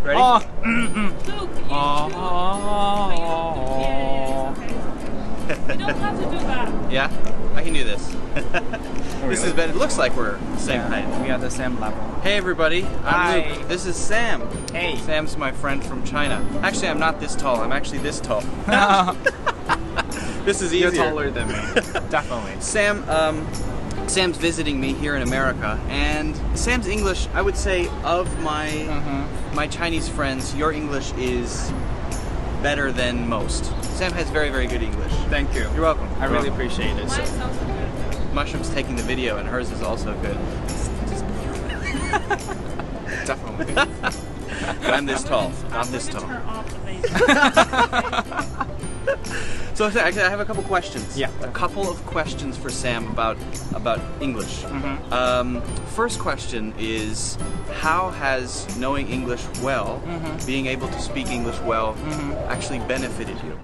Ready? Oh. Look, you don't have to do that. Yeah, I can do this. This is better. It looks like we're the same height. We are the same level. Hey everybody, I'm Hi. Luke. This is Sam. Hey. Sam's my friend from China. Actually, I'm not this tall. I'm actually this tall. This is easier. You're taller than me. Definitely. Sam's visiting me here in America, and Sam's English, I would say, of my Chinese friends, your English is better than most. Sam has very, very good English. Thank you. You're welcome. I really appreciate it. Mine sounds good. Mushroom's taking the video, and hers is also good. Definitely. I'm this tall. I'm this Turn tall. off the video. So actually, I have a couple questions. Yeah. A couple of questions for Sam about English. First question is, how has knowing English well, being able to speak English well, actually benefited you?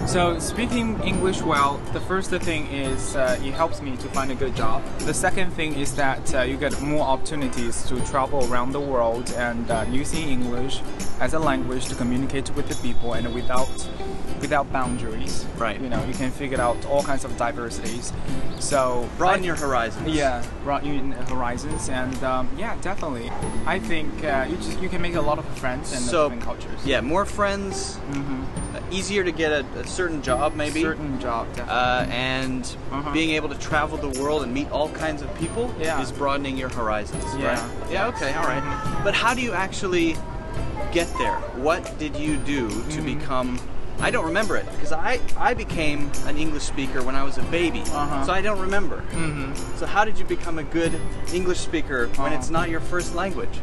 So speaking English well, the first thing is it helps me to find a good job. The second thing is that you get more opportunities to travel around the world and using English as a language to communicate with the people and without boundaries. Right. You know, you can figure out all kinds of diversities. So Broaden your horizons. Yeah, broaden your horizons, and yeah, definitely. I think you can make a lot of friends in different cultures. Yeah, more friends. Easier to get a certain job, maybe. Certain job, definitely. And being able to travel the world and meet all kinds of people is broadening your horizons. Yeah. Right? Yeah. Okay. All right. But how do you actually get there? What did you do to become? I don't remember it because I became an English speaker when I was a baby, so I don't remember. So how did you become a good English speaker when it's not your first language?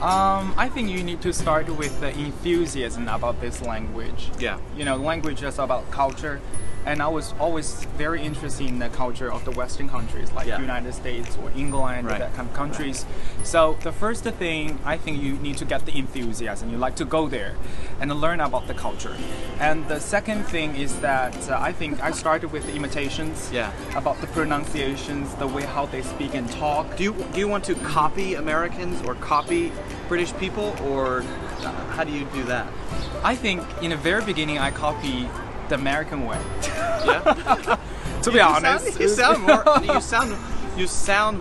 I think you need to start with the enthusiasm about this language. Yeah. You know, language is about culture, and I was always very interested in the culture of the Western countries, like United States or England, that kind of countries. So the first thing, I think you need to get the enthusiasm. You like to go there and learn about the culture. And the second thing is that I think I started with the imitations. About the pronunciations, the way how they speak and talk. Do you want to copy Americans or copy British people, or how do you do that? I think in the very beginning I copied the American way. Yeah. To be honest, you sound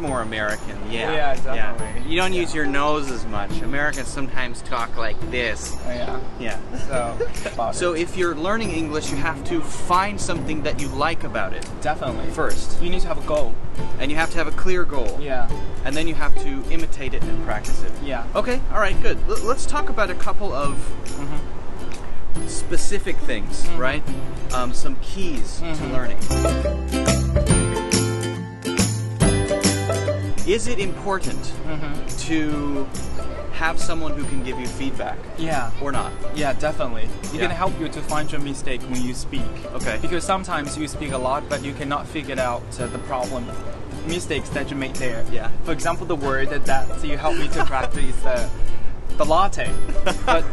more American. Yeah. Yeah, definitely. Yeah. You don't use your nose as much. Americans sometimes talk like this. Yeah. Yeah. So if you're learning English, you have to find something that you like about it. Definitely. First. You need to have a goal. And you have to have a clear goal. Yeah. And then you have to imitate it and practice it. Yeah. Okay. All right. Good. Let's talk about a couple of specific things, right? Some keys to learning. Is it important to have someone who can give you feedback? Yeah. Or not? Yeah, definitely. It can help you to find your mistake when you speak. Okay. Because sometimes you speak a lot, but you cannot figure out the problem, mistakes that you made there. Yeah. For example, the word that you helped me to practice the latte. But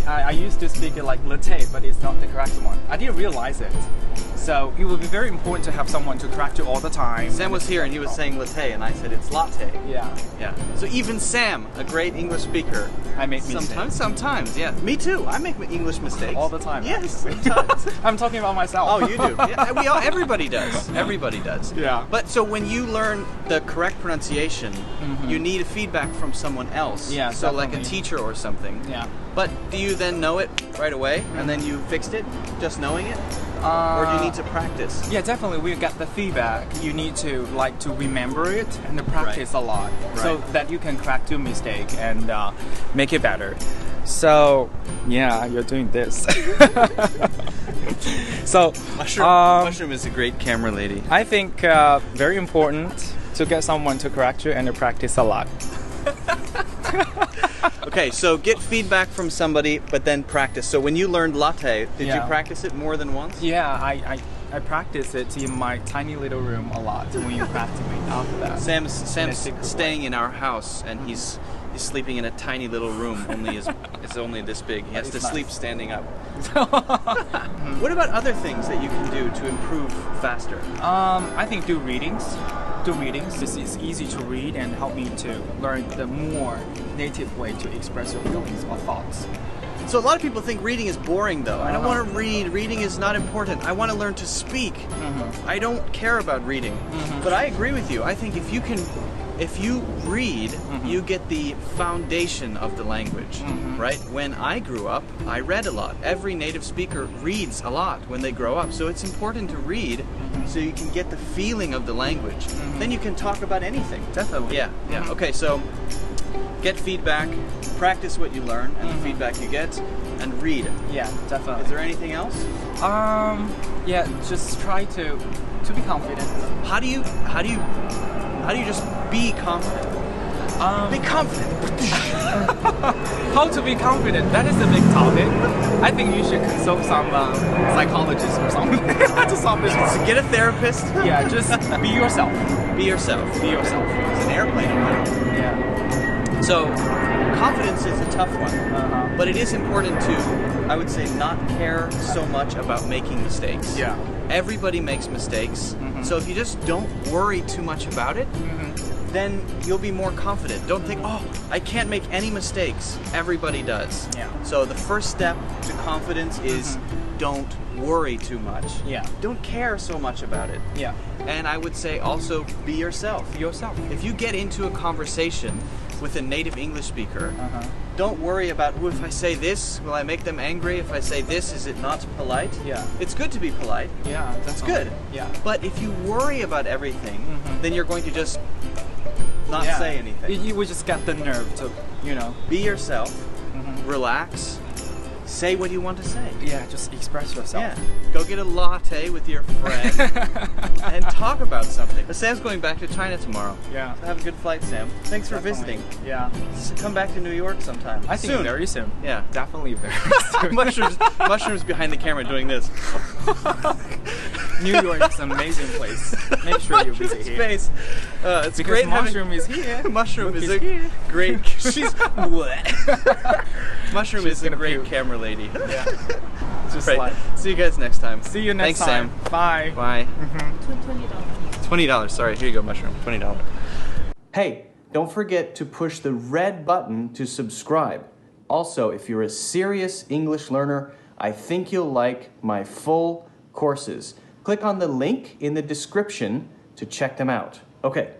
I used to speak it like latte, but it's not the correct one. I didn't realize it. So it would be very important to have someone to correct you all the time. Sam was here and he was saying latte, and I said it's latte. Yeah. Yeah. So even Sam, a great English speaker, I make mistakes. Sometimes, yeah. Me too. I make English mistakes. All the time. Yes, sometimes. I'm talking about myself. Oh, you do. Yeah, everybody does. Everybody does. Yeah. But so when you learn the correct pronunciation, you need feedback from someone else. Yeah. So definitely. like a teacher or something. Yeah. But do you then know it right away and then you fixed it, just knowing it? Or do you need to practice? Yeah, definitely. We get the feedback. You need to remember it and practice a lot, so that you can correct your mistake and make it better. So yeah, you're doing this. So Mushroom is a great camera lady. I think very important to get someone to correct you and to practice a lot. Okay, so get feedback from somebody, but then practice. So when you learned latte, did you practice it more than once? Yeah, I practice it in my tiny little room a lot when you practice it after that. Sam's staying in our house, and He's sleeping in a tiny little room. It's only this big. He has to sleep standing up. What about other things that you can do to improve faster? I think do readings. It's easy to read and help me to learn the more native way to express your feelings or thoughts. So a lot of people think reading is boring though. I don't want to read. Reading is not important. I want to learn to speak. I don't care about reading. But I agree with you. I think if you read, you get the foundation of the language, right? When I grew up, I read a lot. Every native speaker reads a lot when they grow up. So it's important to read so you can get the feeling of the language. Then you can talk about anything. Definitely. Yeah. Okay, so get feedback, practice what you learn and the feedback you get, and read. Yeah, definitely. Is there anything else? Yeah, just try to be confident. How do you just be confident? Be confident. How to be confident? That is a big topic. I think you should consult some psychologist or something to solve this. So get a therapist. Yeah, just be yourself. Be yourself. Be yourself. It's an airplane. Yeah. So confidence is a tough one, but it is important to, I would say, not care so much about making mistakes. Yeah. Everybody makes mistakes, so if you just don't worry too much about it, then you'll be more confident. Don't think, oh, I can't make any mistakes. Everybody does. Yeah. So the first step to confidence is don't worry too much. Yeah. Don't care so much about it. Yeah. And I would say also be yourself. Be yourself. If you get into a conversation with a native English speaker, don't worry about, oh, if I say this, will I make them angry? If I say this, is it not polite? Yeah. It's good to be polite. Yeah, That's good. Yeah. But if you worry about everything, then you're going to just not say anything. You would just get the nerve to, Be yourself, relax, say what you want to say. Yeah, just express yourself. Yeah. Go get a latte with your friend and talk about something. Sam's going back to China tomorrow. Yeah. So have a good flight, Sam. Thanks for visiting. Yeah. Come back to New York sometime. I think soon. very soon. Yeah. Definitely very soon. mushrooms behind the camera doing this. New York is an amazing place. Make sure you visit here. Space. It's Because great Mushroom is here. Mushroom Look, is he's a here. great. She's Mushroom She's is a gonna great puke. camera lady. Yeah. Just Right. like. See you guys next time. See you next Thanks, time. Sam. Bye. Bye. $20. $20. Sorry. Here you go, Mushroom. $20. Hey, don't forget to push the red button to subscribe. Also, if you're a serious English learner, I think you'll like my full courses. Click on the link in the description to check them out. Okay.